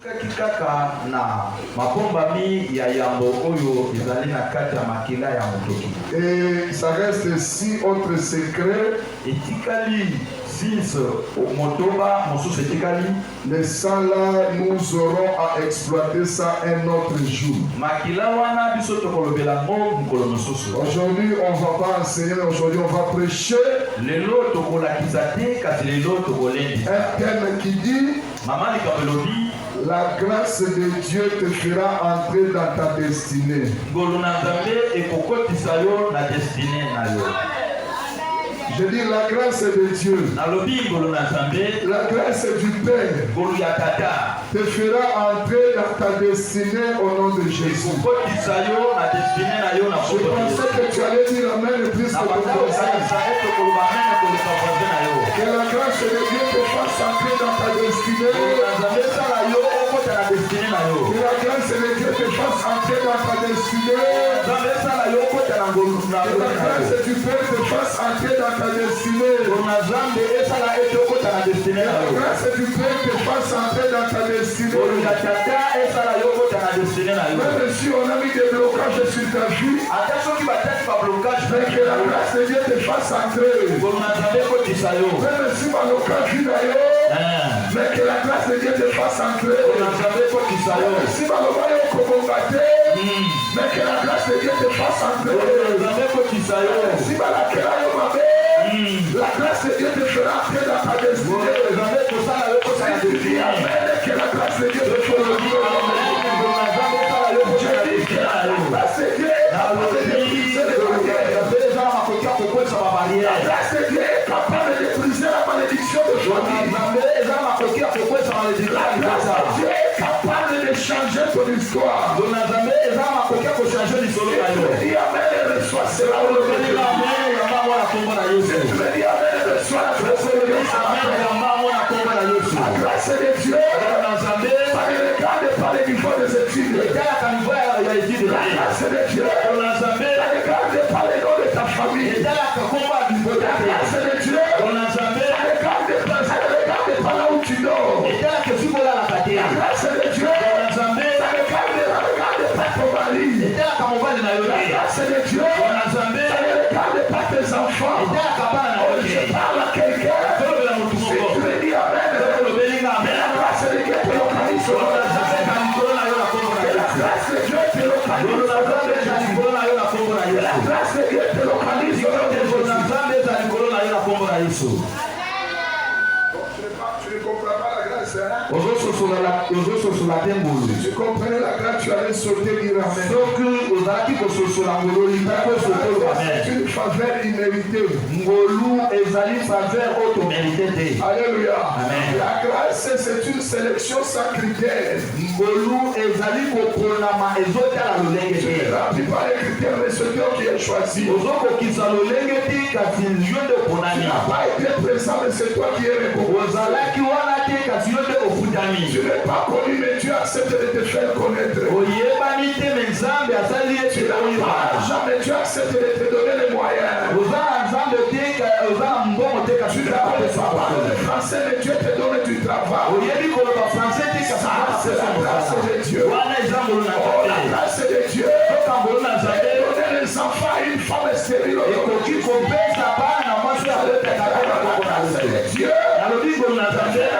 Kaka na mabombami ya yambo oyo ezali na kati ya makila ya motoki. Et ça reste si autre secret. Etikali sins motoba mosusu etikali. Mais ça là, nous aurons à exploiter ça un autre jour. Makila wana biso tokolobela ngo mukolo mosusu. Aujourd'hui on va pas enseigner, mais aujourd'hui on va prêcher. Lelo tokolakisa te kasi lelo tokolendisa. Un thème qui dit Mama likabelobi. La grâce de Dieu te fera entrer dans ta destinée. Je dis la grâce de Dieu. La grâce du Père te fera entrer dans ta destinée au nom de Jésus. Je pensais que tu allais dire amen le plus que ton voisin. Que la grâce de Dieu te fasse entrer dans ta destinée. Que la grâce de Dieu te fasse entrer dans ta destinée. Que la grâce du Père te fasse entrer dans ta destinée. Que la grâce du Père te fasse entrer dans ta destinée. Même si on a mis des blocages sur ta vie, mais que la grâce de Dieu te fasse entrer. Même si ma blocage d'ailleurs, mais que la grâce de Dieu te fasse entrer. Si ma blocage est combattu, mais que la grâce de Dieu te fasse entrer. Si ma blocage la grâce de Dieu te fera entrer dans ta destinée. Que la grâce de Dieu te fera entrer. Je dis que la grâce de Dieu la grâce de Dieu est capable de briser la malédiction de famille. La grâce de Dieu est capable de changer ton histoire. Je dis amen et reçois cela. Je dis amen et reçois la grâce de Dieu. La grâce de Dieu, ça ne regarde pas le niveau des études. La grâce de Dieu, ça ne regarde pas le nom de ta famille. La grâce de Dieu, ça ne regarde pas là où tu dors. La grâce de Dieu, ça ne regarde pas ton mari. La grâce de Dieu, ça ne regarde pas tes enfants. Je parle à quelqu'un. Si tu me dis amen, la grâce de Dieu te localise. La grâce de Dieu te localise. La grâce de Dieu te localise. Tu ne comprends pas la grâce, hein? Si tu comprenais la grâce, tu allais sauter dire amen. C'est une faveur imméritée. Alléluia. La grâce, c'est une sélection sans critères. Tu ne remplis pas les critères, mais c'est Dieu qui est choisi. Tu n'as pas été présent, mais c'est toi qui es récompensé. Tu n'es pas connu, mais Dieu accepte de te faire connaître. Tu n'as pas jamais, Dieu accepte de te donner les moyens. Tu n'as pas de français, mais Dieu te donne du travail. C'est la grâce de Dieu. Oh, la grâce de Dieu. Donner les enfants à une femme stérile. Dieu,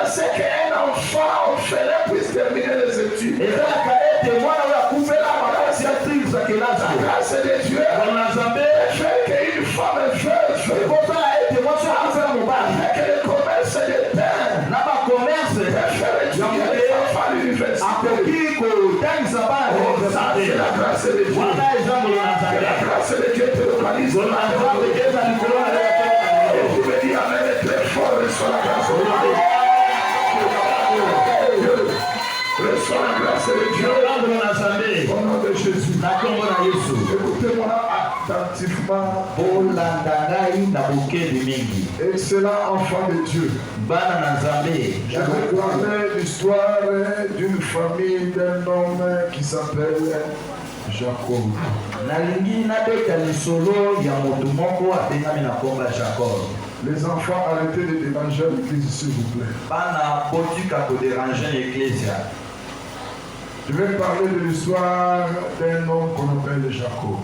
c'est qu'un enfant fait puisse terminer les études. La grâce de Dieu fait qu'une femme veuve avec le commerce de pain faire étudier les enfants à l'université. Oh, ça c'est la grâce de Dieu. Que la grâce de Dieu te localise. Tu me dis amen très fort, reçois la grâce de Dieu. Reçois la grâce de Dieu. Au nom de Jésus. Écoutez-moi attentivement. Excellent enfant de Dieu. Je vais parler l'histoire d'une famille d'un homme qui s'appelle Jacob. Les enfants, arrêtez de déranger l'église, s'il vous plaît. Je vais parler de l'histoire d'un homme qu'on appelle Jacob.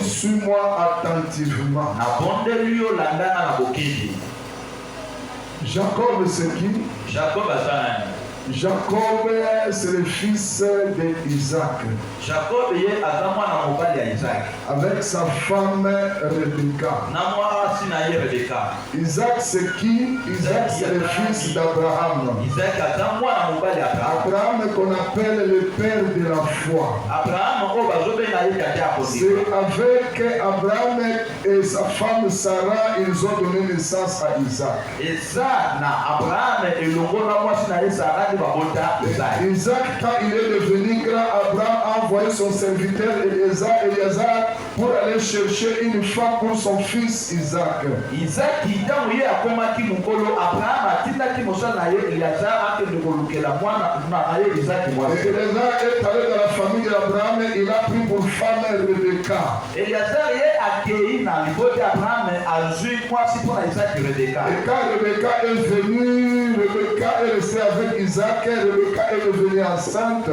Suis-moi attentivement. Jacob, c'est qui? Jacob, c'est le fils d'Isaac. Jacob est avec sa femme Rebecca. Isaac, c'est qui? Isaac, c'est le fils d'Abraham. Abraham qu'on appelle le père de la foi. C'est avec Abraham et sa femme Sarah, ils ont donné naissance à Isaac. Isaac, quand il est devenu grand, Abraham a envoyé son serviteur Eliezer pour aller chercher une femme pour son fils Isaac. Isaac, Eliezer est allé dans la famille d'Abraham et il a pris pour femme Rebecca. Et quand Rebecca est venue, Rebecca est restée avec Isaac, Rebecca est devenue enceinte.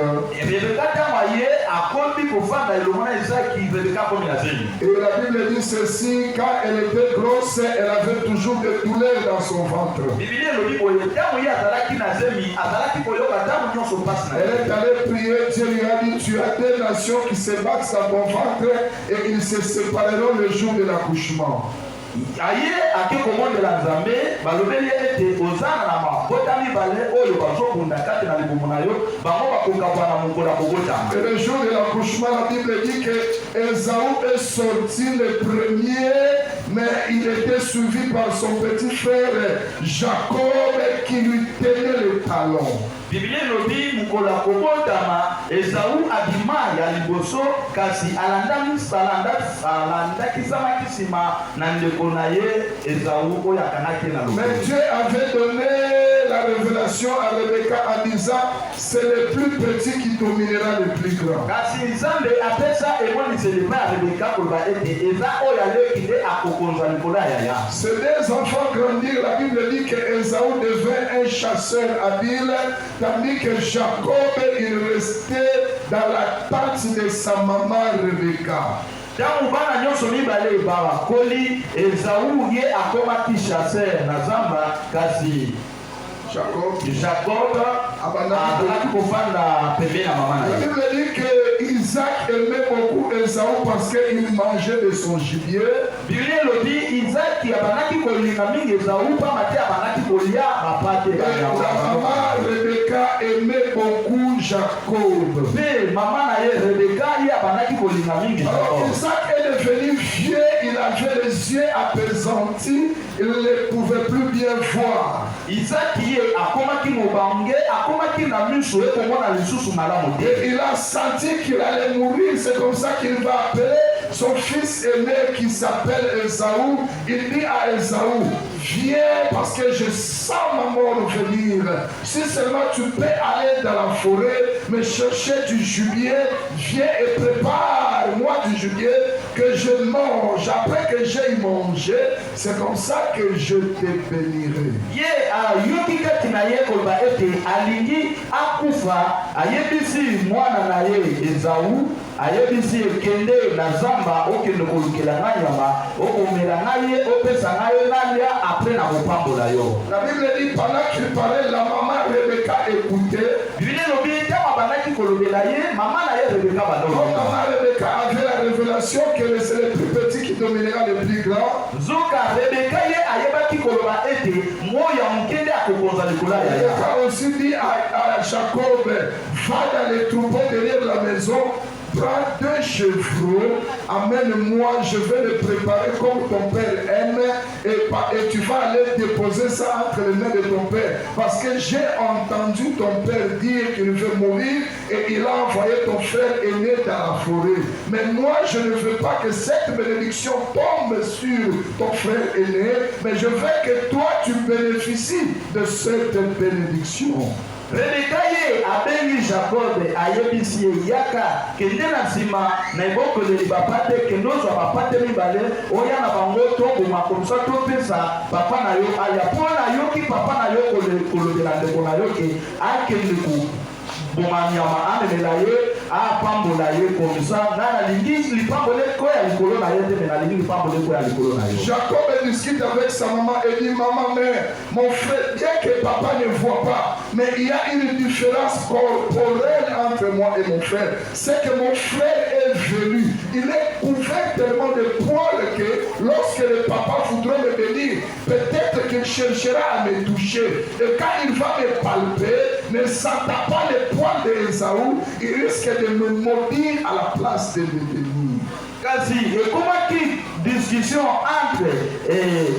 Et la Bible dit ceci, quand elle était grosse, elle avait toujours des douleurs dans son ventre. Elle est allée prier, Dieu lui a dit, tu as des nations qui se battent dans ton ventre et ils se sépareront le jour de l'accouchement. aye ake komondela nzambe balobeli ete ozana na mabota mibale oyo bazokunda kati na libumu na yo bango bakokabwa na mokolo ya kobotama. Et le jour de l'accouchement, la Bible dit que Esaü est sorti le premier, mais il était suivi par son petit frère Jacob qui lui tenait le talon. Biblia lobi mukolo ya kobotama Esaü abima ya liboso kasi alandakisama kisima na ndeko na ye Esaü oyo akanaki na lobo. Mais Dieu avait donné la révélation à Rebecca en disant c'est le plus petit qui dominera le plus grand. Kasi nzambe apesa emoniseli pa ya Rebecca koloba ete eza oyo alekile akokonza likolo ya yaya. Ces deux enfants grandirent, la Bible dit que Esaü devint un chasseur habile, tandis que Jacob il restait dans la tente de sa maman Rebecca. Tangu bana nyonso mibale bakoli Esaü ye akomaki chasseur na zamba kasi Jacob azalaki kofanda pembeni ya mama na ye. La Bible dit que Isaac aimait beaucoup Esaü parce qu'il mangeait de son gibier. Biblia lobi Isaac abanaki kolinga mingi Esaü pamba te abanaki kolia mapate ya maman Rebecca aimait beaucoup Jacob. Mais maman na ye Rebecca ye abanaki kolinga mingi Jacob. Isaac est devenu vieux, il avait les yeux appesantis, il ne pouvait plus bien voir. Isaac ye akomaki mobange akomaki na miso ekomona lisusu malamu te. Il a senti qu'il allait mourir, c'est comme ça qu'il va appeler son fils aîné qui s'appelle Esaü. Il dit à Esaü, viens parce que je sens ma mort venir. Si seulement tu peux aller dans la forêt, me chercher du gibier, viens et prépare-moi du gibier que je mange. Après que j'ai mangé, c'est comme ça que je te bénirai. Yokikati na ye koloba ete alingi akufa ayebisi mwana na ye Esaü ayebisi ekende na zamba okende kolukela nga nyama okomela nga ye opesa nga yo nalia apres na kopambola yo. La Bible dit pendant qu'il parlait, la maman Rebecca écoutait. Biblia lobi ntango abandaki kolobela ye mama na ye Rebecca bandolo. Maman Rebecca avait la révélation que c'est le plus petit qui dominera le plus grand. Zoka Rebecca ye ayebaki koloba ete moya mokende akokonza likola ya ya. Rebecca aussi dit à Jacob, va dans les troupeaux derrière la maison. Prends 2 chevreaux, amène-moi, je vais le préparer comme ton père aime et tu vas aller déposer ça entre les mains de ton père. Parce que j'ai entendu ton père dire qu'il veut mourir et il a envoyé ton frère aîné dans la forêt. Mais moi, je ne veux pas que cette bénédiction tombe sur ton frère aîné, mais je veux que toi, tu bénéficies de cette bénédiction. Rebeka ye abengi Jacob ayebisi yaka kende na nsima na ibokoleli bapate kende ozwa bapate mibale oya na bango toboma komsa topesa papa na yo aya mpo na yoki papa na yo kolobela ndeko na yo ke akende boma nyama amemela ye apambola ye komisa nga nalingi lipambole koya likolo na ye te me nalingi lipambole koya likolo na yo. Jacob discute avec sa maman et dit maman, mais mon frère, bien que papa ne voit pas, mais il y a une différence corporelle entre moi et mon frère. C'est que mon frère est venu, il est couvert tellement de poils que lorsque le papa voudra me bénir, peut-être qu'il cherchera à me toucher. Et quand il va me palper, ne sentant pas les poils d'Esaü, il risque de me maudire à la place de me bénir. Kasi ekomaki discussion entre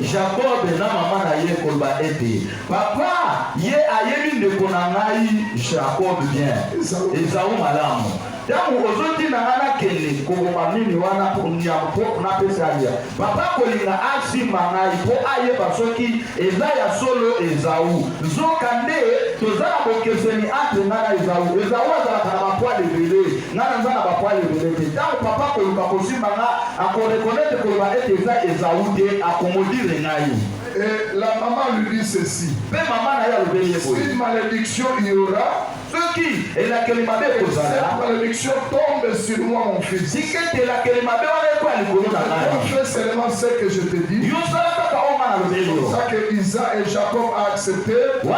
Jacob na mama na ye koloba ete papa ye ayebi ndeko na ngai Jacob bien Esaü malamu ntango ozoti na nga nakende koboma nini wana mpo napesa alia papa kolinga asimba ngai mpo ayeba soki eza ya solo Esaü nzoka nde toza na bokeseni entre nga na Esaü azalaka na bapwale ebele nga na nza na bapwale ebele te ntango papa koluka kosimba nga akorekonete koloba ete eza Esaü te akomodire ngai. Et la maman lui dit ceci. Une malédiction il y aura. Cette malédiction tombe sur moi, mon fils. Je fais seulement ce que je te dis. C'est pour ça que Isaac et Jacob ont accepté. Il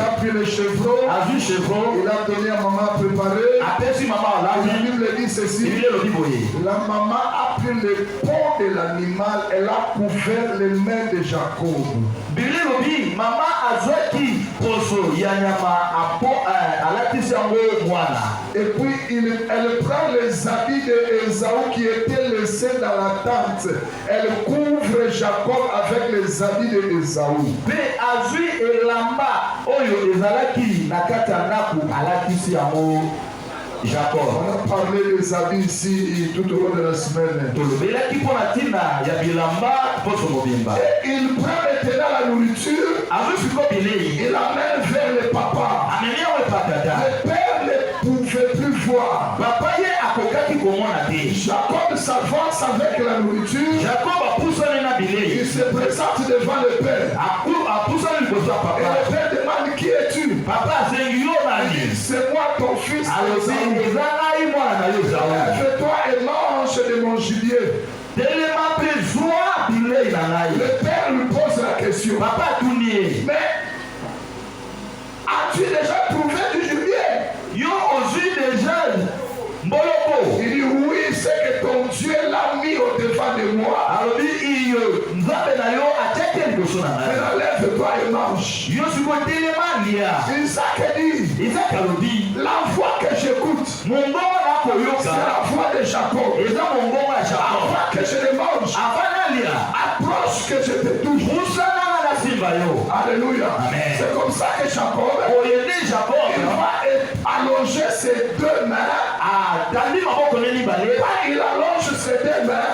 a pris le chevreau. Il a donné à maman à préparer. La Bible dit ceci. La maman a pris le pot de l'animal. Elle a couvert les mains de Jacob. Maman azwaki poso ya nyama et puis elle prend les habits de Esaü qui étaient laissés dans la tente. Elle couvre Jacob avec les habits de Esaü. Jacob. On a parlé des habits ici tout au long de la semaine. Et il prend maintenant la nourriture. Il l'amène vers le papa. Le père ne pouvait plus voir. Jacob s'avance avec la nourriture. Il se présente devant le père. Et le père demande qui es-tu? C'est moi ton fils. Lève-toi et mange de mon gibier. Le père lui pose la question. Mais as-tu déjà trouvé du gibier? Il dit oui, c'est que ton Dieu l'a mis au devant de moi. Maintenant lève-toi et mange. Isaac dit, la voix que j'écoute, c'est la voix de Jacob. Avant que je le mange, approche que je te touche. Alléluia. C'est comme ça que Jacob il va allonger ses deux mains. Il allonge ses deux mains.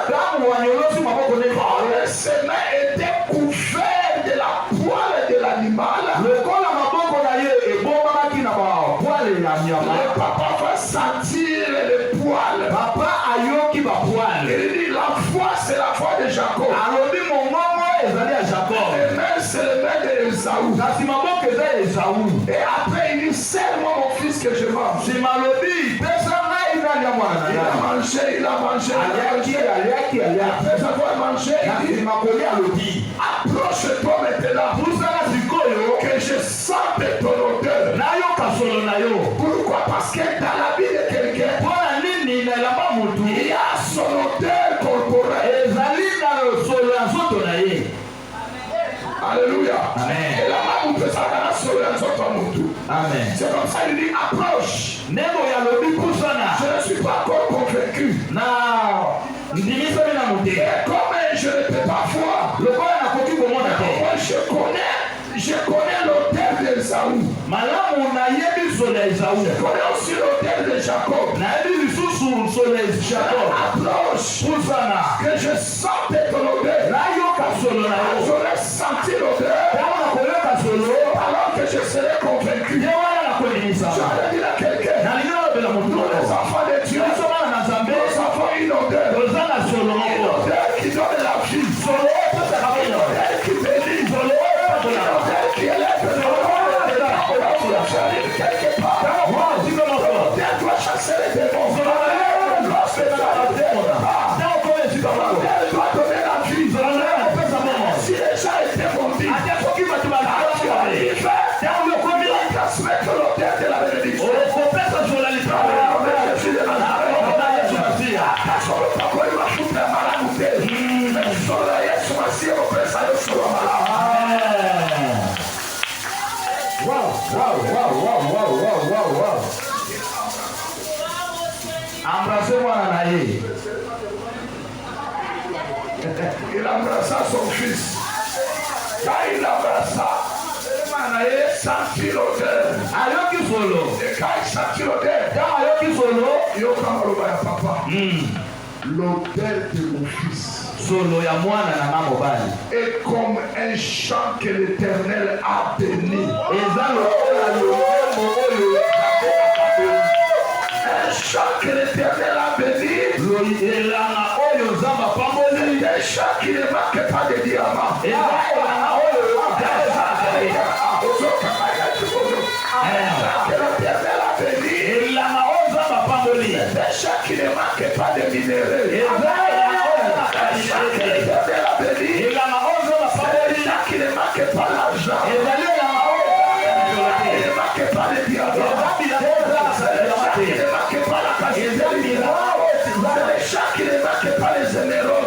Ses mains étaient couvertes de la poêle de l'animal. Le papa va sentir les poils. Il dit la voix c'est la voix de Jacob. Les mains c'est les mains de Esaü. Et après il dit serre-moi mon fils que je mange. Il a mangé. Après avoir mangé, il dit approche-toi maintenant que je sente ton odeur. Pourquoi? Parce que dans la vie de quelqu'un, il y a son odeur corporelle. Alléluia. Amen. Et là-bas, peut s'arrêter sur Amen. C'est comme ça, il dit approche. Je ne suis pas encore convaincu. Et comme je ne peux pas voir, je connais l'autel d'Esaü. Je connais aussi l'autel de Jacob. Approche que je sente ton odeur. J'aurais senti l'odeur. alors que je serai convaincu. Je vais dire à quelqu'un, nous les enfants de Dieu, nous avons une odeur qui donne la vie, une odeur qui bénit, une odeur qui élève le monde. Quelque part, l'odeur doit chasser les démons. Lorsque tu as le démon, l'odeur doit donner la vie. Si les gens étaient bondis, transmettre l'odeur de la bénédiction. Embrassez-moi Nanaye. Il embrassa son fils. Quand il l'embrassa, Nanaye sentit l'odeur. Ayoki solo. Et quand il sentit l'odeur, Ayoki solo. Papa. L'odeur de mon fils. Solo ya mwana na mama mobali. Et comme un chant que l'Éternel a béni. Un chant que l'Éternel a béni. C'est un chant qui ne manque pas de diamants. Un chant que l'Éternel a béni. C'est un chant qui ne manque pas de minéraux. Qui ne manque pas l'argent. Il ne manque pas les diamants. Il ne manque pas la casse. C'est les chats qui ne manquent pas les émeraudes.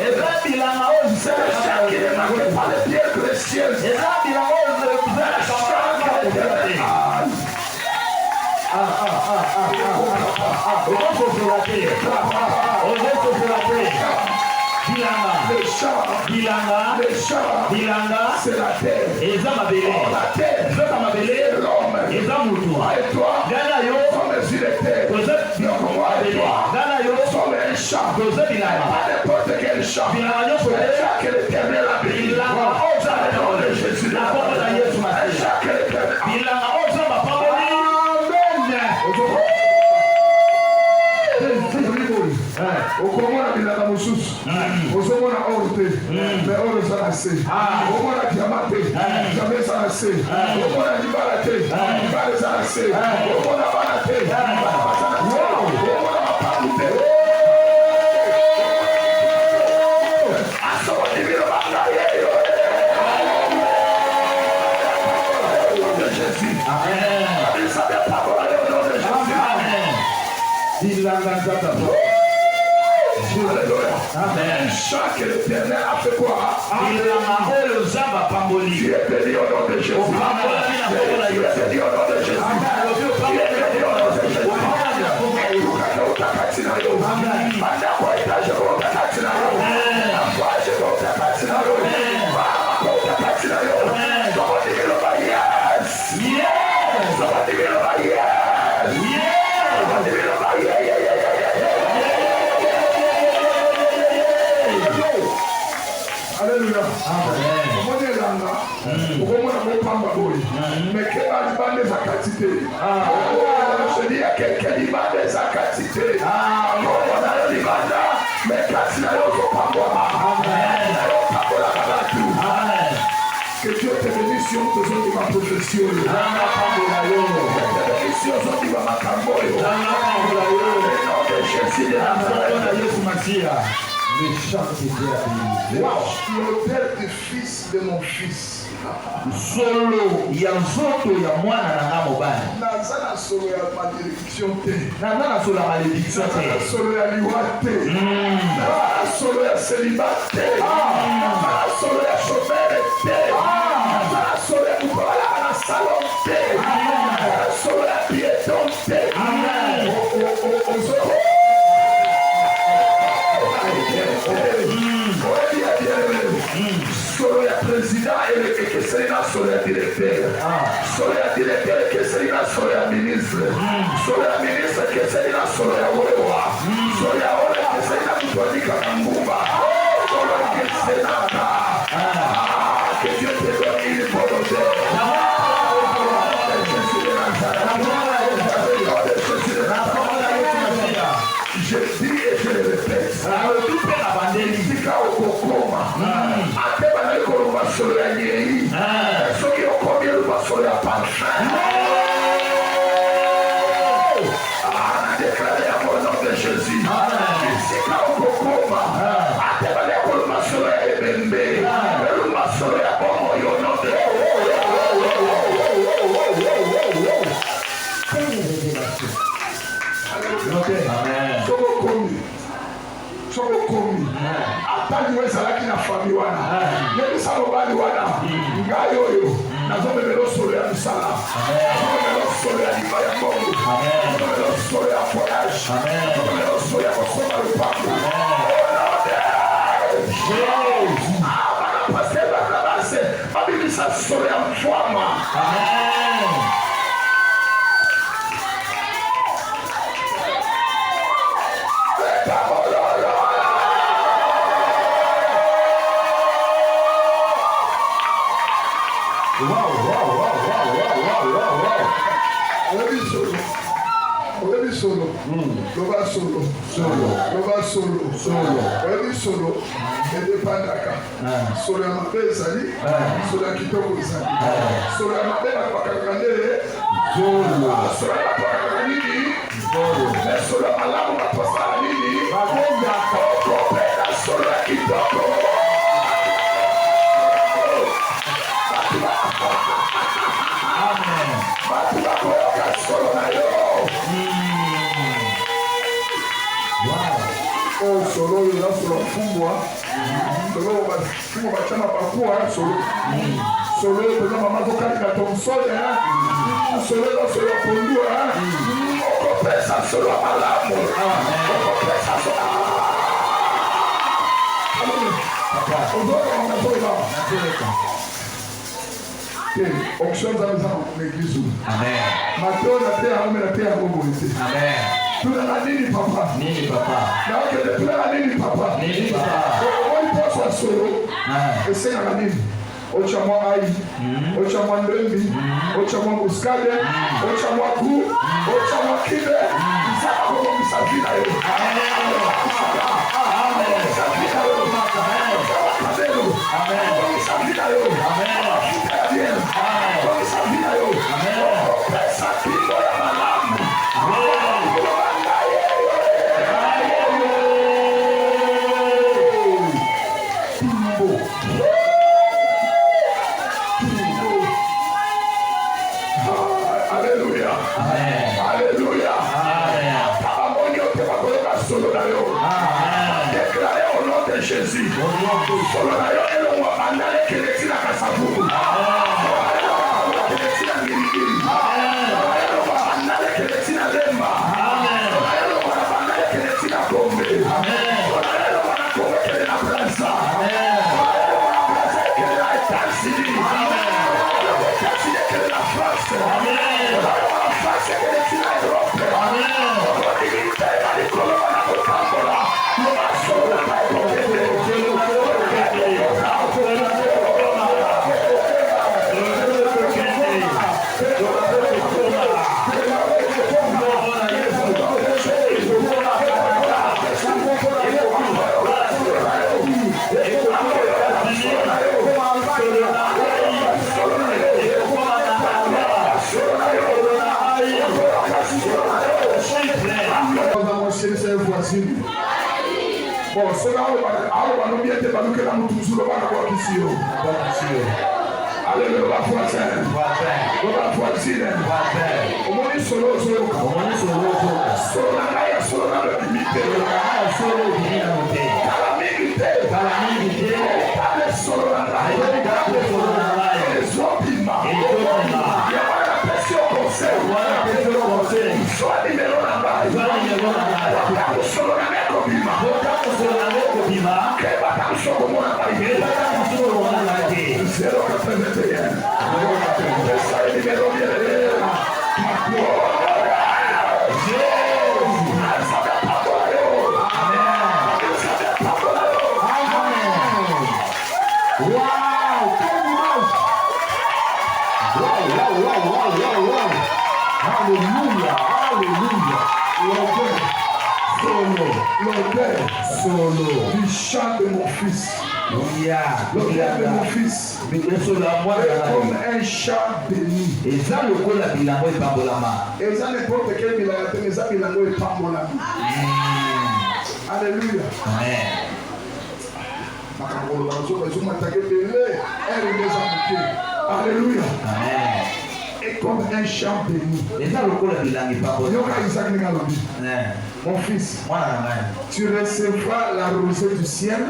C'est les chats qui ne manquent pas les pierres précieuses. C'est les chats qui ne Bilanga, c'est la terre. Et ça m'a belé. La terre, c'est l'homme. Et ça moutou. Et toi, comme sur les terres. Moi et toi, sommes un champ. Pas n'importe quel champ. C'est un champ que l'Éternel a béni. Dans le nom de Jésus. Un champ que l'Éternel a béni. Okomona bilanga mosusu ozomona oro te me oro ezala se omona diamant te diamant ezala se omona libala te libala ezala se omona bana te bana bazala te omona mapangu te asomoni bilobanga yeyo au nom de Jésus. Ça ne pas au nom de Jésus. Bilanga zata. Alléluia. Amen. Chaque l'Éternel a fait quoi? Tu es béni au nom de Jésus. Tu es béni au nom de Jésus. Tu es béni au nom de Jésus. Alléluia. Mais quelle bande des acatités? Je dis à quelqu'un qui va des acatités. Mais que Dieu te bénisse sur besoin de ma profession. Que Dieu te bénisse sur besoin de ma camboyo. Non, de Jésus de Nazareth. L'odeur du fils de mon fils. Solo ya nzoto ya mwana na nga mobali. Nazana solo ya malédiction te. Nazana solo ya malédiction te. Nazana solo ya liwa te. Nazana solo ya célibat te. Nazana solo ya chômeur te. Nazana solo ya kukola na salon te. Nazana solo ya piéton te. Solo ya président et que c'est une solo ya directeur. Solo ya directeur et que c'est une solo ya ministre. Solo ya ministre que c'est une solo ya wewa. Solo ya wewa que c'est une kutonika kambumba. Solo ya que c'est nata. Que Dieu te donne une bonne odeur. fin. Déclaré à mon nom de Jésus. Ici, quand on comprend, à te aller pour le masolo et bébé, le masolo et bon, au nom de Sokokomi. Atani wezalaki na fami wana. Nebisa lobali wana. Ngai oyo. Nazomemelo solo ya misala. Nazomemelo solo ya liba ya Mungu. Nazomemelo solo ya forage. Nazomemelo solo ya kosoma lupango. Pasteur Bakabase, babibisa solo ya mfwama. Solo, loba solo, loba solo, oyebi solo, edepandaka, solo ya mabe ezali, solo ya kitoko ezali, solo ya mabe bakabaka nde, solo ya bakabaka nini, solo ya malamu bakabaka nini, okopela solo ya kitoko. Batu bakoyoka solo na yo. Oh, solo oyo eza solo mfumbwa solo bafungwa batiana bakua solo oyo peza mama azokalika tomsole solo eza solo ya pondu okopesa solo ya malamu okopesa solo ozokonazola onction eza eza na église mateo na te yango me na te yango boye te. Tulala nini papa? Nini papa? Na okende tulala nini papa? Nini papa? Omoni poso ya solo. Esenga nini? Ocha mwa ai, ocha mwa ndembi, ocha mwa muskade, ocha mwa ku, ocha mwa kibe. Isaka kwa misafina yo. Misafina yo. Kabelo. Misafina yo. Misafina yo. Pesa kibo ya malamu. Jésus. Solo na yo elo wa bandale keleti na kasabu. Keleti na ngirigiri. Elo wa bandale keleti na lemba. Elo wa bandale keleti na kombe. Elo wa kombe keleti na brasa. Elo wa brasa keleti na taxi. Elo wa taxi keleti na France. Elo wa France keleti na Europe. Elo wa dignité na likolo na kokambola. Solo na bon, cela va nous bien te baluquer la moutou sur le bas de la ici. Allez, le bas voisin. Le bas voisin. Au moins, solo. Solo la limité. Calamité. Solo la les opiments. Il y a la pression conseil. Soit numéro là-bas. Solo la Solo, du chant de mon fils. L'autel de mon fils est comme un champ béni. Et ça n'importe quel bilan, mais ça bilan est pas mon ami. Alléluia. Amen. Alléluia. Amen. Et comme un champ béni. Mon fils, tu recevras la rosée du ciel.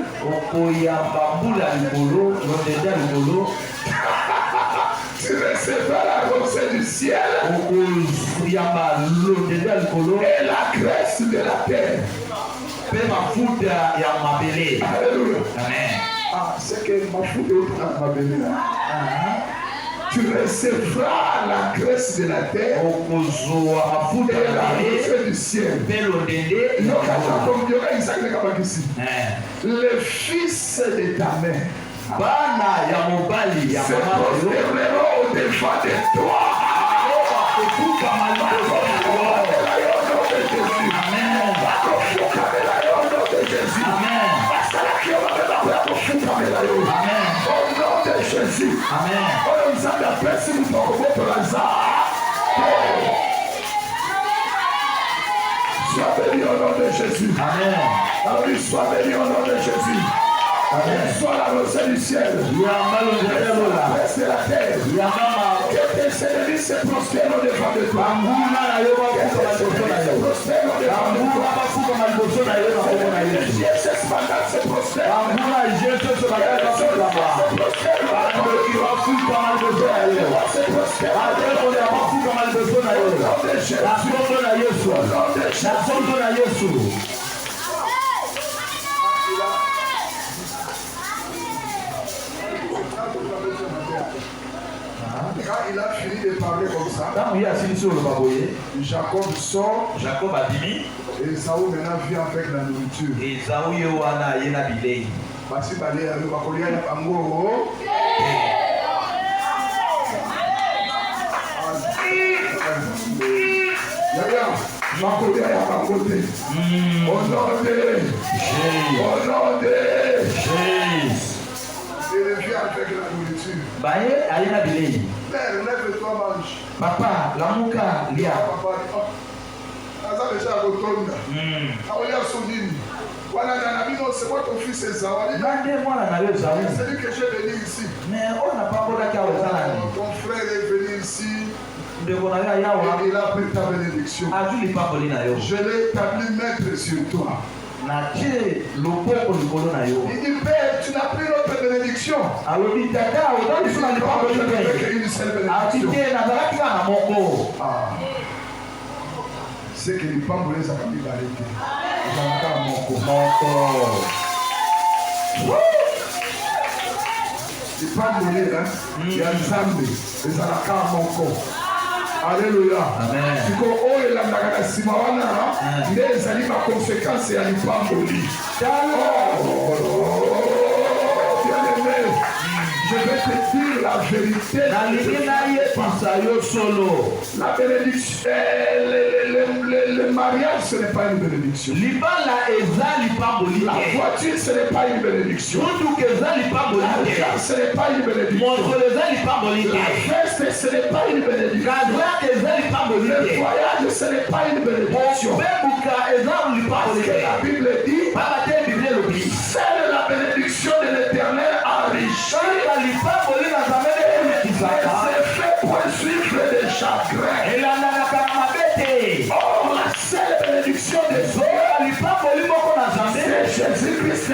Tu recevras la rosée du ciel. Et la graisse de la terre. Alléluia. Amen. Ah, c'est que ma foudre est ma béni. Tu recevras la graisse de la terre et la rosée du ciel. Le fils de ta mère se prosterneront au-devant de toi. Jésus. Amen. Sois béni au nom de Jésus. Amen. Alors oui, sois béni au nom de Jésus. Amen. Sois la rosée du ciel. La presse de la terre. Que tes ennemis se prospèrent devant de toi. Que tes ennemis se prospèrent devant de toi. Jésus se prospère. Quand il a fini de parler comme ça, Jacob sort. Jacob a dit, et Esaü maintenant vient avec la nourriture. Parce que il revient avec la nourriture. Père, lève-toi, mange. Papa, la mouka, lia. Papa, déjà à Rotonda. C'est moi ton fils Esaü. C'est lui que j'ai venu ici. Mais on n'a pas besoin qu'à ton frère est venu ici. Il a pris ta bénédiction. Je l'ai établi maître sur toi. Il dit, Père, tu n'as pris notre bénédiction. Une seule bénédiction. C'est que les femmes les ont mis barricades. Les femmes il y a des âmes, les alaka moko. Alléluia. Amen. Siko oyo la ndaka simawana nde ezali ma conséquence ya lipamboli. Je vais te dire la vérité. La bénédiction, le mariage, ce n'est pas une bénédiction. La voiture, ce n'est pas une bénédiction. L'argent, ce n'est pas une bénédiction. La fête, ce n'est pas une bénédiction. Le voyage, ce n'est pas une bénédiction. Parce que la Bible dit, seule la bénédiction de l'Éternel enrichit. Les effets pour suivre des chagrins. Or, la seule bénédiction des hommes, c'est Jésus-Christ.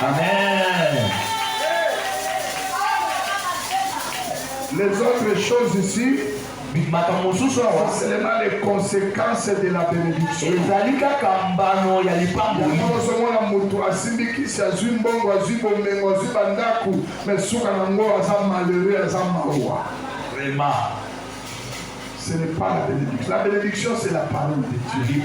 Amen. Les autres choses ici, C'est seulement les conséquences de la bénédiction. Vraiment. Ce n'est pas la bénédiction. La bénédiction, c'est la parole de Dieu.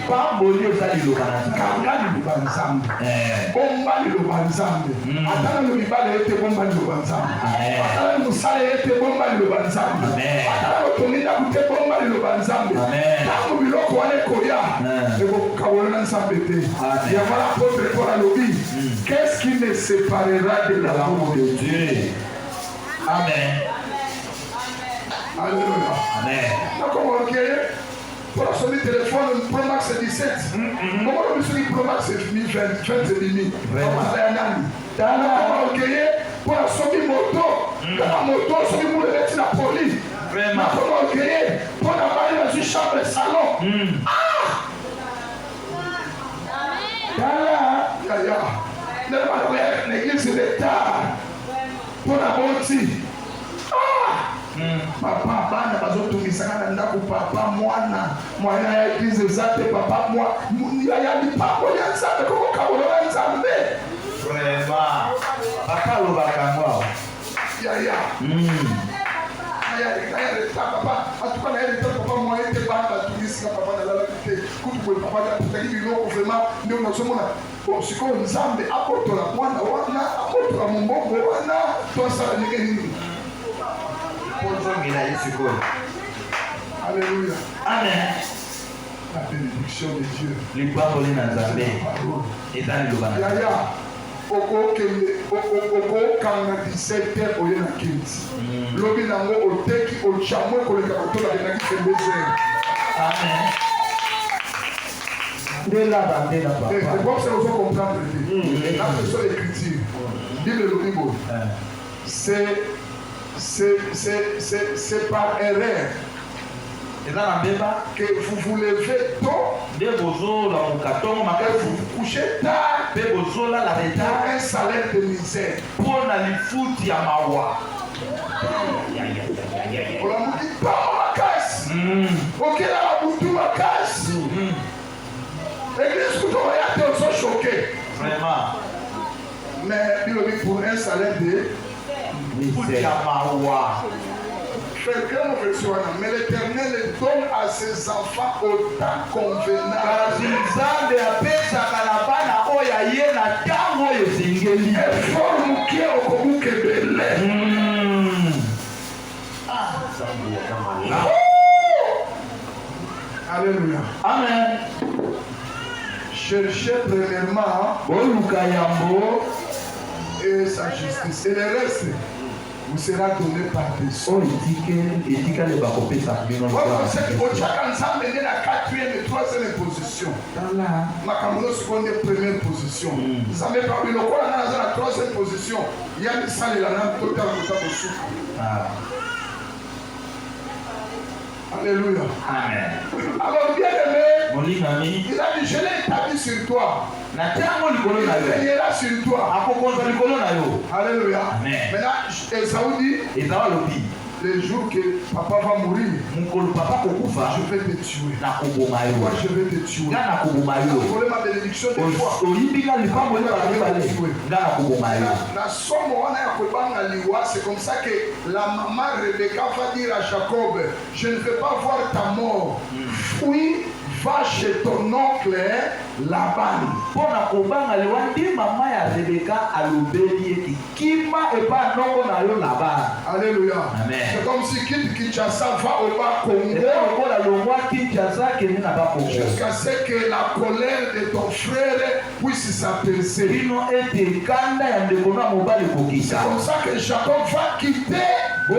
Qu'est-ce qui me séparera de l'amour de Dieu? Amen. Alléluia. Amen. D'accord, ok. Pour la sonner téléphone, Pro Max c'est 17. Comment on dit Pro Max c'est 2020, c'est 2000. Vraiment. D'accord, ok. Pour la sonner moto, la moto, sonner pour le mettre la police. Vraiment. D'accord, ok. Pour la marier dans une chambre de salon. L'église c'est tard. Pour la beauté. Papa bana bazotungisanga na ndako papa mwana ya église zate papa ya lipango ya nzambe koko kabolola nzambe Vraiment. Papa lobaka ngwa. ya papa atuka na yele papa moyen te bana batungisanga papa na lala te kutu kwa papa ya tutaki biloko vraiment ndio unasomona siko nzambe akotola mwana wana akotola mbongo wana tosala nini. Alléluia. Amen. La bénédiction de Dieu. Yaya, oko kanga 17 heures oye na kinti. Lobi nango oteki ochamwe koleka kotola na kitembeze. Amen. C'est bon que vous comprendre. La personne écriture. Bible le Bible. C'est par erreur que vous vous levez tôt et vous couchez tard pour un salaire de misère. On a dit pas ma casse. Ok, là, la boutou ma casse. L'église, vous avez été choqué. Vraiment. Mais pour un salaire de mais l'Éternel donne à ses enfants autant convenable. Alléluia. Amen. Cherchez premièrement et sa justice. Et le reste vous sera donné par des sons. Troisième position. Makamono seconde première position. Vous savez pas le quoi dans la troisième position. Il y a des salles là dans total souffle. Alléluia. Amen. Alors bien aimé, il a dit je l'ai établi sur toi. Il veillera sur toi. Alléluia. Maintenant, Esaü dit le jour que papa va mourir, je vais te tuer. Moi, je vais te tuer. Voler ma bénédiction de toi. C'est comme ça que la maman Rebecca va dire à Jacob, je ne vais pas voir ta mort. Fuis, va chez ton oncle Laban. Alléluia. C'est comme si Kinshasa va au bas Congo jusqu'à ce que la colère de ton frère puisse s'apaiser. C'est comme ça que Jacob va quitter et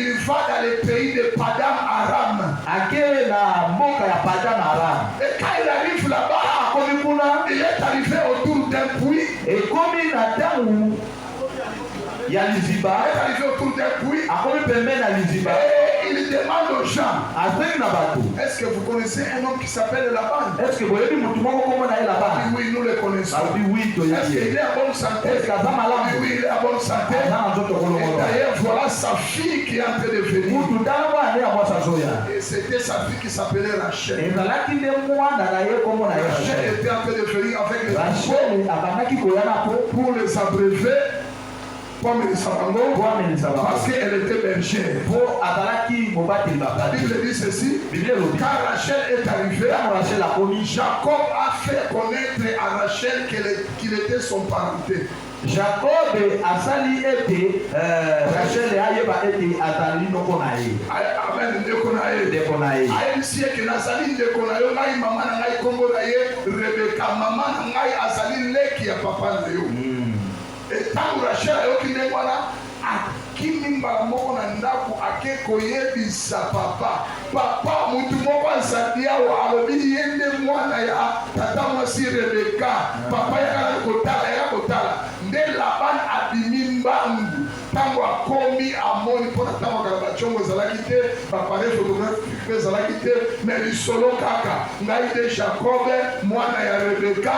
il va dans le pays de Padam Aram. Et quand il arrive là-bas, il est arrivé autour d'un puits. Il est arrivé autour d'un puits. Et il il demande aux gens, Azeng na bato. est-ce que vous connaissez un homme qui s'appelle Laban? Est-ce que vous avez dit mutu moko kombo na ye Laban? Oui, nous le connaissons. Babi oui to Est-ce qu'il ye. est en bonne santé? Est-ce qu'aza malamu? Oui, il est en bonne santé. Aza nzoto Et kolongola. d'ailleurs, voilà sa fille qui est en train de venir. Mutu tala mwana ya mwasa zoya. Et c'était sa fille qui s'appelait Rachel. Ezalaki nde mwana na ye kombo na ye Rachel Rachel. était en train de venir avec les Rachel abandaki koyana pour les abréver, comme les sabango, parce qu'elle était bergère. po azalaki mobateli La bapati. Bible dit ceci, Bible elobi quand Rachel est arrivée, ntango Rachel akomi, Jacob a fait connaître à Rachel qu'il était son parenté. Jacob asali ete Rachel ayeba ete azali ndeko na ye. Amen, ndeko na ye. Ndeko na ye. ayebisi eke nazali ndeko na yo ngai mama na ngai kombo na ye Rebeka, mama na ngai azali leki ya papa na yo. Etango Rachel ayoki ndenge wana akimi mbala moko na ndako ake koyebisa papa mutu moko azali awa alobi ye nde mwana ya tata mwasi Rebeka. Papa yaka kotala nde Laban abimi mbangu ntango akomi amoni mpona ntango kala bacongo ezalaki te, bapare photographique mpe ezalaki te, me lisolo kaka ngai nde Jacob mwana ya Rebeka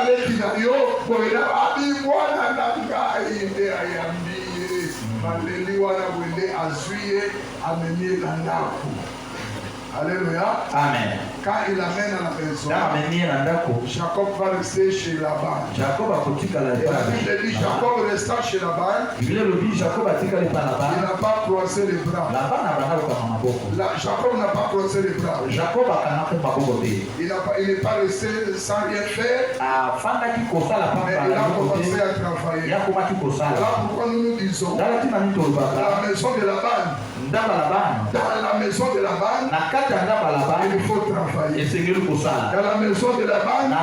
leki na yo boyena abi mwana na ngai nde ayambi ye maleli wana wende azwi ye amemi ye na ndako. Alléluia. Amen. Quand il amène à la maison, Jacob va rester chez Laban. Jacob akotikala Et la Bible dit Jacob restant chez Laban. Bible elobi Jacob atikali pa Il n'a pas croisé les bras. Laban abanda kokanga maboko. Jacob n'a pas croisé les bras. Jacob akanaki maboko te. Il n'est pas resté sans rien faire. Afandaki kosala Mais pamba il a na commencé côté. à travailler. Yakomaki kosala. Voilà pourquoi nous disons Dans la maison de Laban. Dans la maison de Laban, il faut travailler. Dans la maison de Laban, il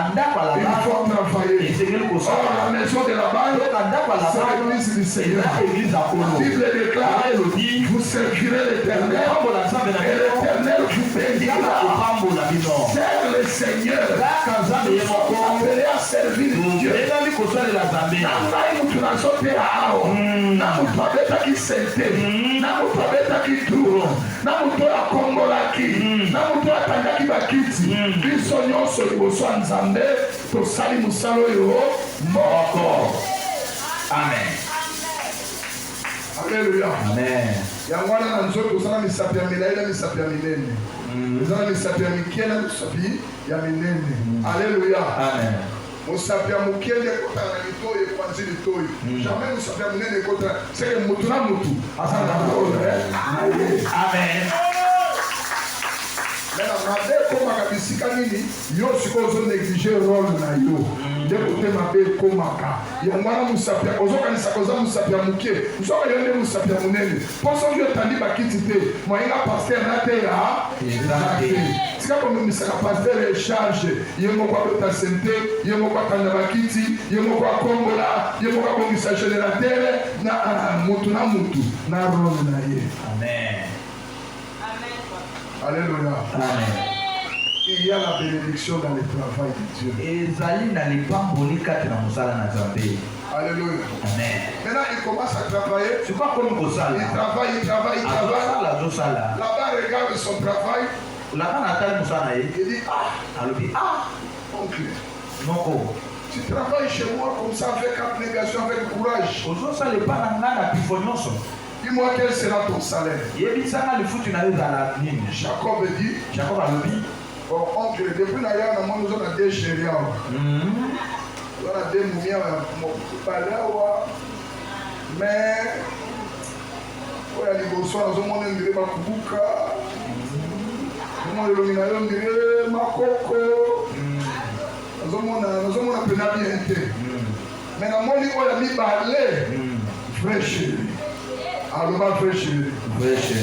faut travailler. Or, la maison de Laban, c'est l'église du Seigneur. La Bible déclare, vous servirez l'Éternel et l'Éternel vous bénira. Serve le Seigneur. Nous sommes appelés à servir Dieu. Na muto akombolaki na muto atangaki bakiti biso nyonso liboso ya Nzambe tosali mosala oyo moko. Amen. Alléluia. Amen. Yango wana na nzoto tozala misapi ya milayi na misapi ya minene, ezala misapi ya mike na misapi ya minene. Alléluia. Amen. Mosapi ya moke nde ekotaka na litoyi ekwanzi litoyi, jamais mosapi ya minene ekotaka seke mutu na mutu asala na oyo. Amen. Maintenant, mabe ekomaka bisika nini yo sikoyo ozonéglige rôle na yo nde kote mabe ekomaka. Yango wana mosapi ozokanisaka oza mosapi ya moke, nzoka yo nde mosapi ya monene mpo soki otandi bakiti te moyenga paster na te ya te tika komemisaka paster echarge ye moko abeta sente, ye moko atanda bakiti, ye moko akombola, ye moko abongisa générateur na mutu na mutu na rôle na ye. Amen. Alléluia. Amen. Il y a la bénédiction dans le travail de Dieu. Ezali na lipamboli kati na mosala na Nzambe. Alléluia. Amen. Maintenant, il commence à travailler. C'est pas comme kosala. Il travaille. Azosala. Là-bas, regarde son travail. Laban atali mosala na ye. Il dit, Alobi oncle, noko tu travailles chez moi comme ça avec abnégation, avec courage. ozosala epa na ngai na pifo nyonso. Dis-moi quel sera ton salaire. Yebisanga lifuti na yo ezala nini? Jacob dit, Jacob alobi bon, oncle, depuis d'ailleurs, nous avons des chéris. On a des moumias, mais on a des bonsoirs, on a des makubuka, on a des luminaires, on a des makoko, on a des pénalités. Mais dans mon livre, on a mis balai, vrai chéri. Alors, ma vrai chéri. vrai chéri.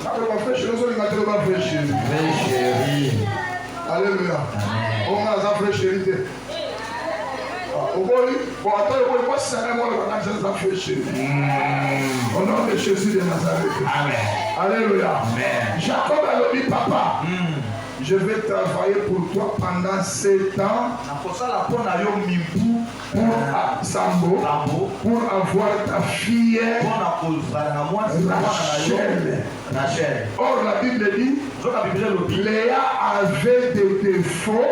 Vrai chéri. Vrai chéri. Alléluia. On a un vrai chéri. Au nom de Jésus de Nazareth. Amen. Alléluia. Amen. Jacob a dit, papa, je vais travailler pour toi pendant 7 ans. pour Sambo, pour avoir ta fille Rachel. Or la Bible dit, Léa avait des défauts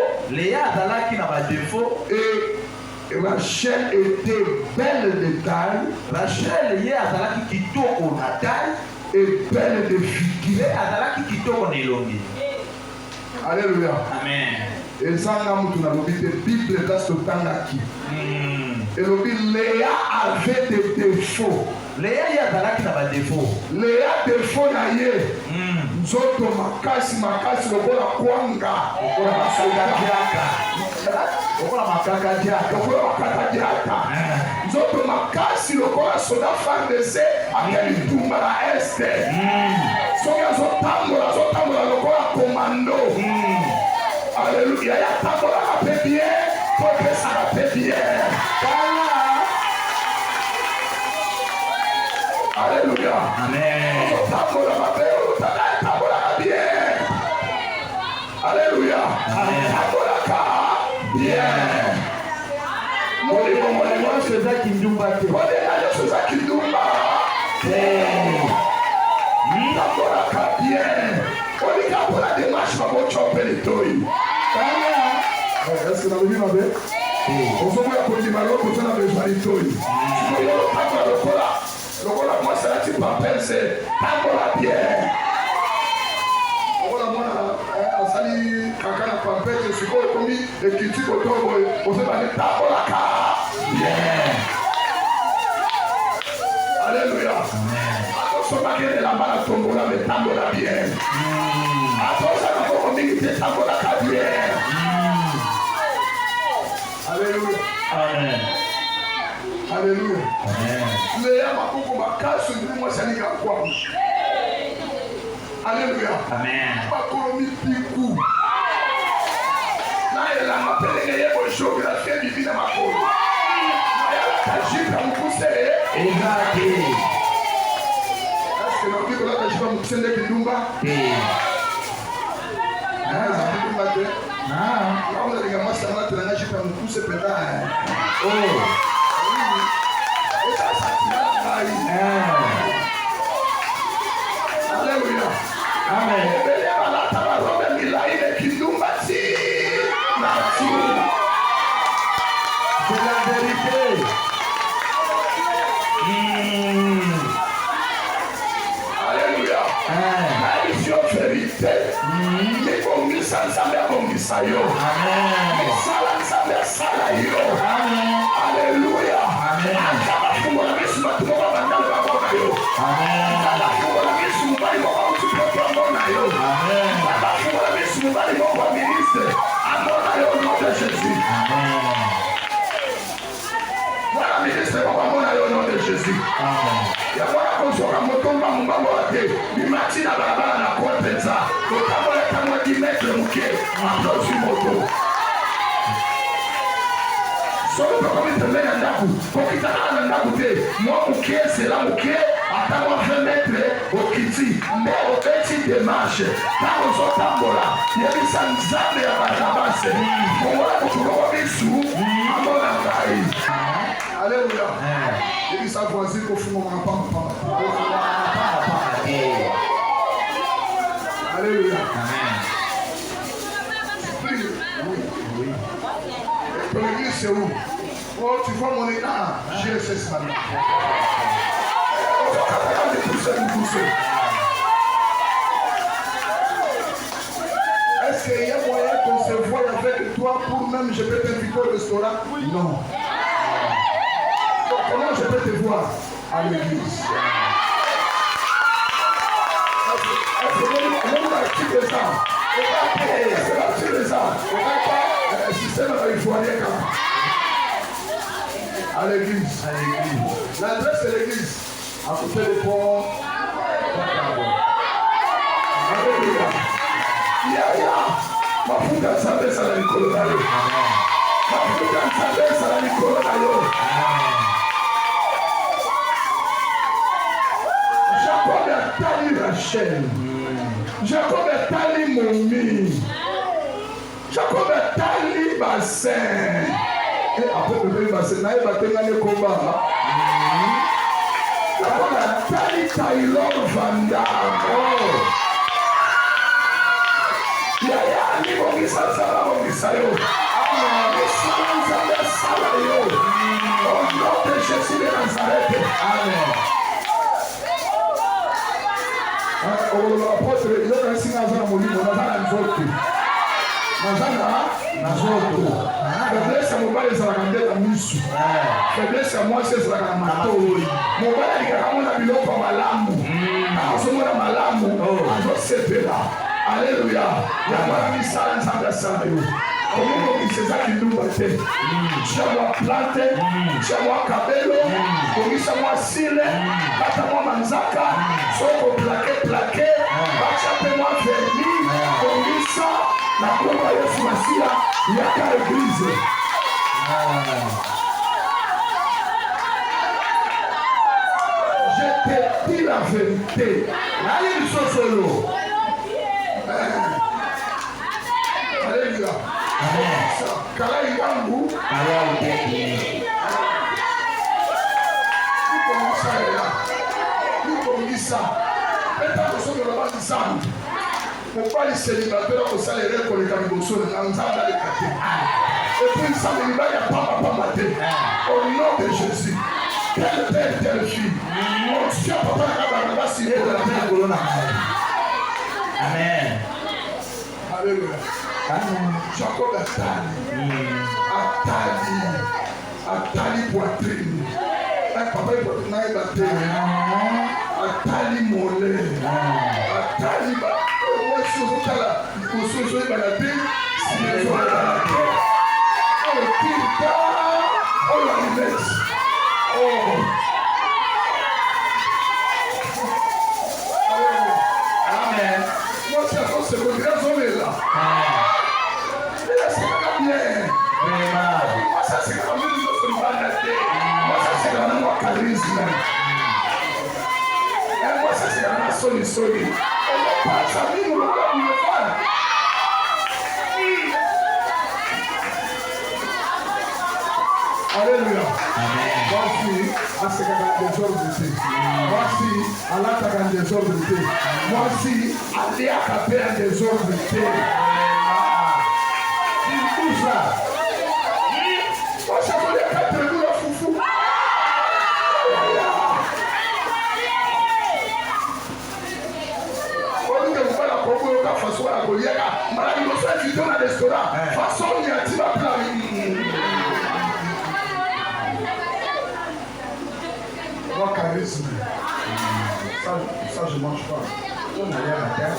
et Rachel était belle de taille. Et belle de figure. Alléluia. Amen. Et ça, nous avons dit que la Bible est ce temps-là. Et le dit, Léa avait des défauts. Léa a des défauts. Léa défaut naïe. Nzoto makasi lokola kwanga. Lokola makaka diaka. Nzoto makasi lokola soda FARDC akeli tumba la este. Soki azotambola lokola commando. Alléluia. Ya tambola kape bien. Pokesa kape bien. Alléluia. Amen. Alléluia. Bien. Est-ce que vous avez vu ma belle? On se voit pour dire malo pour ça la besoin de toi. Si vous avez le cola moi ça tu m'appelles c'est tabola bien. Voilà moi asali kaka na pampette siko komi ekiti kotobo on se va tabola ka bien. Alléluia. Attention pas que la balle tombola mais tabola bien. Attention à la communauté tabola ka bien. Alléluia. Amen. Alléluia. Amen. Léa makoko makasi ndi mwasanika kwa. Alléluia. Amen. Bakolomi piku. Na ela mapelenge yebo géographie divine makolo. Na yala kajita mukuse. Exactly. Est-ce que na Bible la kajita mukuse ndeki dumba? Dumba te. Ah. On a les gamins ça m'a tenu à jita mukuse penda. Oh. Alléluia. Amen. C'est la vérité. Alléluia. La vérité. Mais bon, nous sommes ensemble. Amen. Alléluia. Amen. Voilà, ministre, au nom de Jésus. Il y a un peu de temps, du matin à la barre, la croix de ça. Le tableau est à moi 10 mètres de bouquet. Applaudis moto. Solo kwa mitembea ndaku, kwa kitana ndaku te, mwa mukie sela mukie, atawa 20 metres okiti, mbe oketi demarche, tako zotambola, yebisa nzambe ya barabase, kongola kuturowa bisu, amona ngai. Alléluia. Yebisa voisin kofungo mapamba. Alléluia. L'église c'est où? Oh, tu vois mon état? GSS maintenant. Est-ce qu'il y a moyen qu'on se voie avec toi pour même je peux t'inviter au restaurant? Non. Donc, comment je peux te voir à l'église? À l'église. L'adresse c'est l'église. À côté du pont. Alléluia. Mafuta nzambe sala likolo na yo. Mafuta nzambe sala likolo na yo. Jacob atali Rachel. Jacob atali Momi. Jacob atali bassin. Après, le pays va se naître, il va tenir les combats. Nathalie Taylor Van Damme. Yaya, ni bongi sala bongi sayo. Au nom de Jésus de Nazareth. Amen. L'apôtre, il y a un signe à la moline, on a un vote. Faiblesse à mon bal, c'est la candidate à Moussou. Faiblesse à moi, c'est la candidate. Mon bal, il y a un bilot pour Malamou. À ce moment-là, Malamou, à ce là. Alléluia. Il y a un message à la salle. Comment c'est ça qui nous battait? Chama plante, chama cabelo, komisa mwa sile, kata mwa manzaka, soko plaqué, bachape mwa verni, komisa na komba Yesu Masia yaka église. Je te dis la vérité. Allez, solo. Alléluia. Amen. Kala yangu. Kala yangu. Niko Peta kosono la basi sana. Mopali célibataire au salaire pour les camibosso na nzamba le kate. Et puis ça me libère ya papa te. Au nom de Jésus. Quel père, quelle fille. Mon Dieu, papa na basi pour la colonna. Amen. Alléluia. Jacob Atali poitrine. Papa est battu. Atali mollet. Atali Amen. Moi, c'est moi, ça c'est comme une autre banalité. Moi, ça c'est comme un charisme. Et moi, ça c'est comme un solide. On ne pas ça, nous le faire. Alléluia. Voici, c'est comme un désordre. Voici, Allah t'a un désordre. Voici, Allah t'a un désordre. Tout ça. Moi, ça veut dire qu'à te dire foufou. On dit que vous faites la promo, la façon à la Goliath. Malade, il faut être dans le restaurant. Façon, il y a un petit peu plat. Moi, charisme. Ça, je ne mange pas. On n'a rien à faire.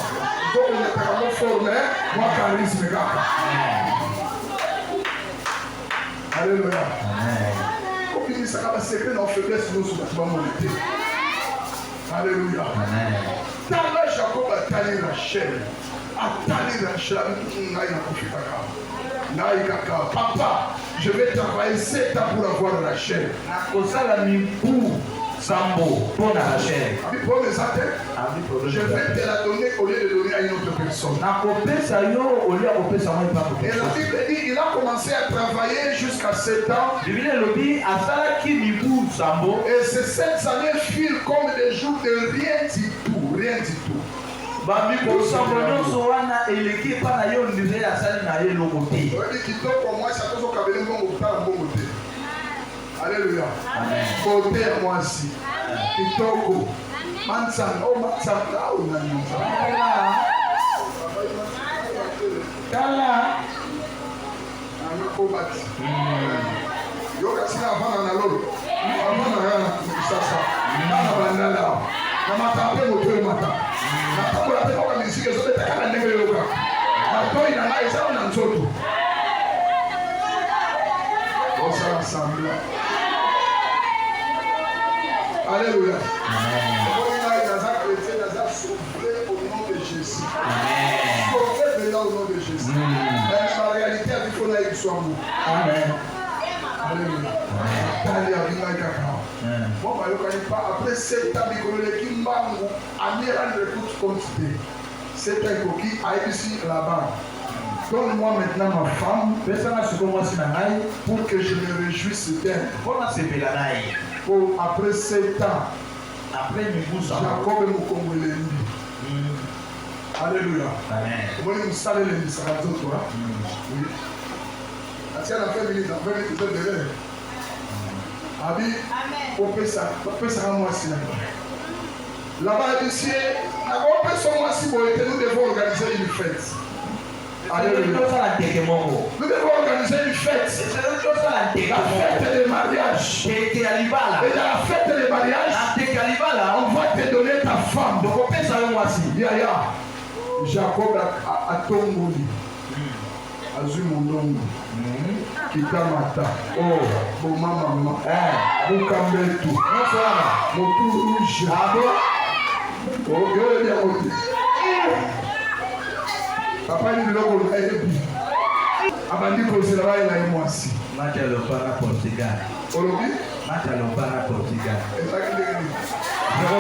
Donc, on est vraiment formé. Moi, charisme, gars. Alléluia. Comme il dit ça, la secret dans la faiblesse, nous sommes bâtiments monétés. Alléluia. Dans la Jacob a tali Rachel. A tali Rachel. Papa, je vais travailler 7 ans pour avoir Rachel. Sambo, pour Rachel. Je vais te la donner au lieu de donner à une autre personne. Et la Bible dit il a commencé à travailler jusqu'à 7 ans. Et ces 7 années furent comme des jours de rien du tout. Rien du tout. Alléluia. Côté moi aussi. Kitoko. Mansan. Oh Mansan. Là où on a Kala. Amekobati. Yoka sina avana na lolo. Avana yana sasa. Nana bandala. Mama tape moto mata. Na takola te kwa misike zote takana ndenge yoka. Na toi na ngai sana na nzoto. Osa ensemble. Alléluia. Au nom de Jésus. Sauvé au nom de Jésus. Mais la réalité, il faut que soit nous. Amen. Alléluia. Après 7 ans, il y a un compte. C'est un coquille à ici là-bas. Donne-moi maintenant ma femme pour que je me réjouisse d'elle. Pour après 7 ans, Jacob est mon Congolais. Alléluia. Amen. Oui. Là-bas, ici, nous devons organiser une fête. Alléluia. Nous devons organiser une fête. La fête des mariages. Et dans la fête des mariages, on va te donner ta femme. Yaya. Jacob a tomboli. Azui mondongo. Kitamata. Oh, boma mama. Bukambetu. Motu rouge. Oh, yo bien motu. Papa ni biloko ebi. Abandi kozela ba ina imwasi. Mata lo para Portugal. Olobi? Mata lo para Portugal. Ezaki ndenge. 0-0.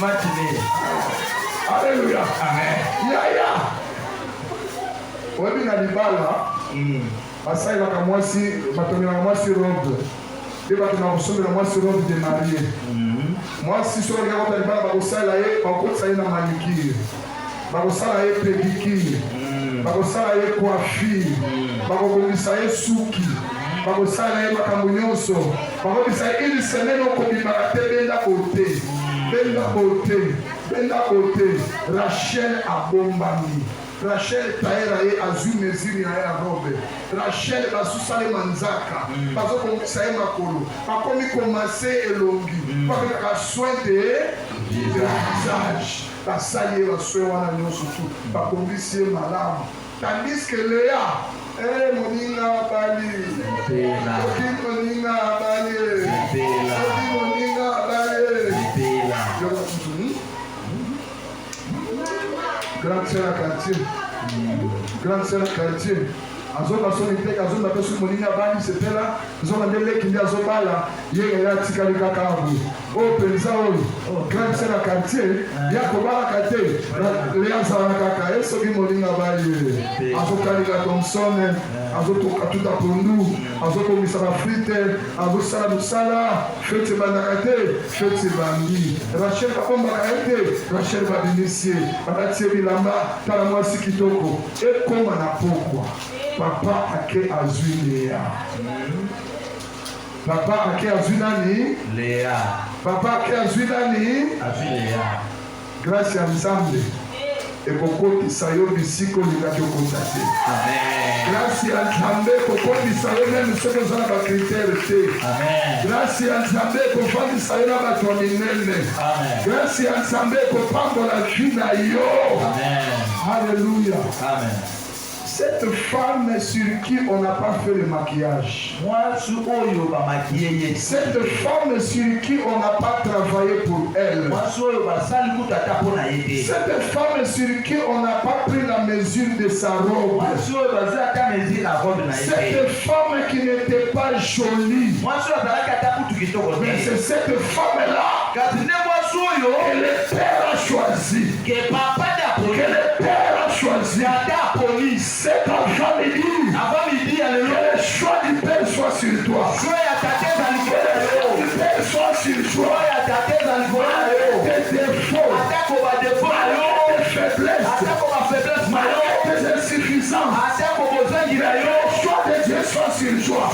Matinée. Alléluia. Amen. Yaya. Oyebi na libala. Basalelaka mwasi, batongelaka mwasi robe. Nde bato na kosombela mwasi robe de marié. Mwasi soki alingi akota libala bakosalela ye, bakotisa ye na manicure. Bakosala ye pédicure. Bakosala ye coiffure. Bakobongisa ye suki. Bakosala ye makambo nyonso. Bakobisa ye une semaine okobimaka te benda kote. Benda kote. Rachel abombami. Rachel taera ye azui mesiri na ye ya robe. Rachel basusala ye manzaka. Bazokongisa ye makolo. Bakomi komase elongi. Bakokaka soin de visage. Basali ye basoin wana nyonso tu. Bakongisi ye malamu. Tandis que Léa, moninga abali. Moninga abali. Moninga abali. Grande sœur à quartier. Grande sœur à quartier. Azoba son était azoba pesu moninga abali c'était là. Zoba ndele kindi azobala. Yeye ya tikali kakabu. O penza o. Grande sœur à quartier. Ya kobala kate. Léa zana kaka. Eso bi moninga abali. Azokali ka Thompson. Azotoka tuta pondu. Azokongisa ba frite. Azosala musala. Fete banakate. Fete bandi. Rachel kakomba kaete. Rachel babinisie. Bakatie bilamba. Tala mwasi kitoko. Ekoma na pokwa. Papa ake azui Léa. Papa ake azui nani? Léa. Papa ake azui nani? Azui Léa. Grâce à Nzambe. Et beaucoup qui sayo bisiko lingaki okontate. Amen. Grâce à Nzambe beaucoup qui sayo même ce que ça va critère te. Amen. Grâce à Nzambe beaucoup qui sayo na ba tominene. Amen. Grâce à Nzambe kopamba la vie na yo. Amen. Alléluia. Amen. Cette femme sur qui on n'a pas fait le maquillage. Cette femme sur qui on n'a pas travaillé pour elle. Cette femme sur qui on n'a pas pris la mesure de sa robe. Cette femme qui n'était pas jolie. Mais c'est cette femme-là que le Père a choisi. Que le Père a choisi. Cet après-midi, que le choix du Père soit sur toi. Que le choix du Père soit sur toi. Malgré tes défauts, malgré tes faiblesses, malgré tes insuffisances, que le choix de Dieu soit sur toi.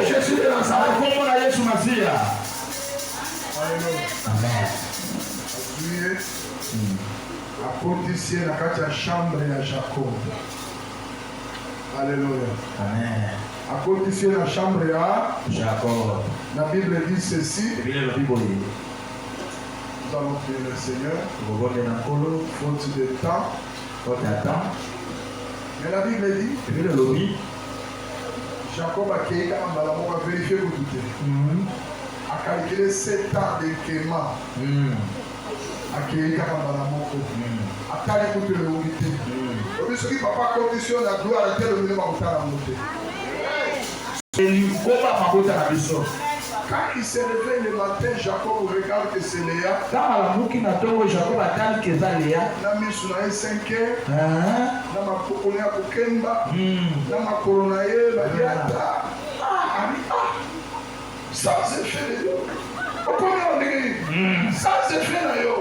Jésus de Nazareth. Amen. Apoticier na kati ya chambre ya Jacob. Alléluia. Amen. Apoticier na chambre ya Jacob. La Bible dit ceci. Nous allons prier le Seigneur. Faute de temps. Mais la Bible dit. Jacob a créé un ballon pour vérifier pour tout. A calculé 7 ans de quéma. Akirika kambala moko atali kutu le wite obisoki papa condition la gloire était le minimum makutala mote eli koba mabota na biso Quand il s'est réveillé le matin, Jacob regarde que c'est Léa. Kama la muki na tongo Jacob atali que ça Léa. Na misu na 5 heures. Na makoko na kokemba. Na makolo na ye badiata. Sans effet. Okomi on dit sans effet na yo.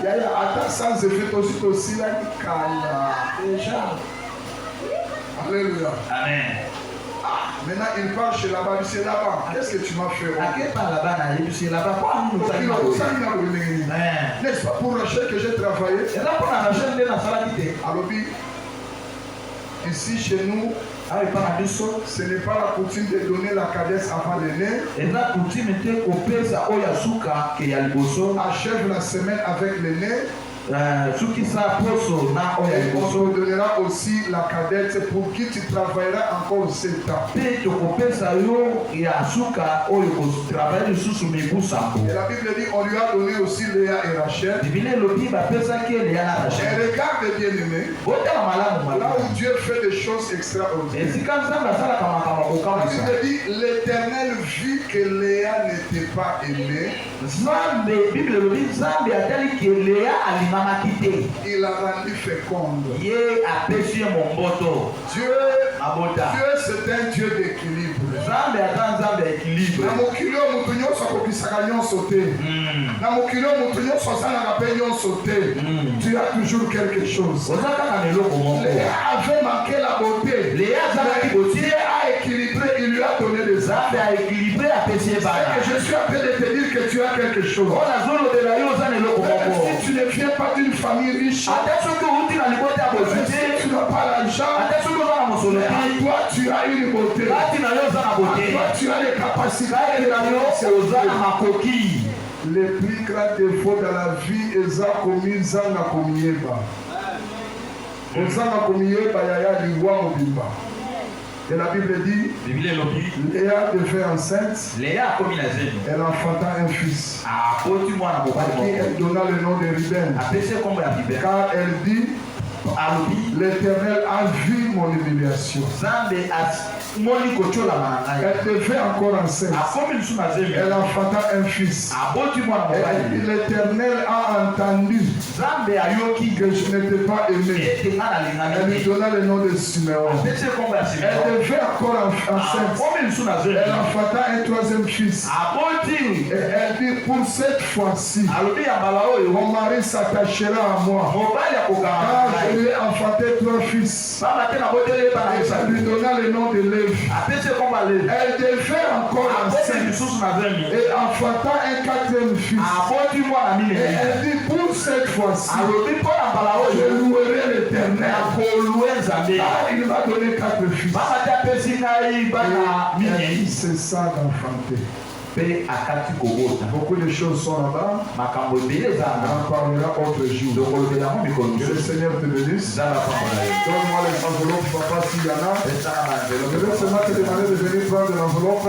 Yaya ata sans effet aussi là qui kala. Déjà. Alléluia. Amen. Maintenant, il part chez là-bas, c'est là-bas. Qu'est-ce que tu m'as fait? N'est-ce pas pour Rachel que j'ai travaillé? Alors, ici chez nous, ce n'est pas la coutume de donner la cadette avant l'aîné. Achève la semaine avec l'aîné. On donnera aussi la cadette pour qui tu travailleras encore 7 ans. Et la Bible dit on lui a donné aussi Léa et Rachel. Et regarde bien aimé, là où Dieu fait des choses extraordinaires. La Bible dit l'Éternel vit que Léa n'était pas aimée. Il a rendu féconde. Dieu c'est un Dieu d'équilibre. Tu as toujours quelque chose. Léa avait manqué la beauté. Dieu a équilibré, il lui a donné des armes. Je suis en train de te dire que tu as quelque chose. Si tu ne viens pas d'une famille riche, tu n'as pas l'argent, toi tu as une beauté, toi tu as les capacités. Le plus grand défaut dans la vie est ça commis zanga komieba. Ozanga komieba yaya liwa mobimba. Et la Bible dit, Léa devait enceinte, elle enfanta un fils, à qui elle donna le nom de Ruben, car elle dit, l'Éternel a vu mon humiliation. Elle devait encore enceinte. Elle enfanta un fils. Et l'Éternel a entendu que je n'étais pas aimé. Elle lui donna le nom de Siméon. Elle devait encore enceinte. Elle enfanta un troisième fils. Et elle dit, pour cette fois-ci, mon mari s'attachera à moi. Car je lui ai enfanté 3 fils. Et ça lui donna le nom de Lévi. Elle devait encore enceinte. Et enfanta un 4e fils. Et elle dit, pour cette fois-ci, je louerai l'Éternel. Il m'a donné 4 fils. Et c'est ça d'enfanter. Beaucoup de choses sont là-bas. On en parlera autre jour. Que le Seigneur te bénisse. Donne-moi les enveloppes, papa, s'il y en a. Je vais seulement te demander de venir prendre l'enveloppe.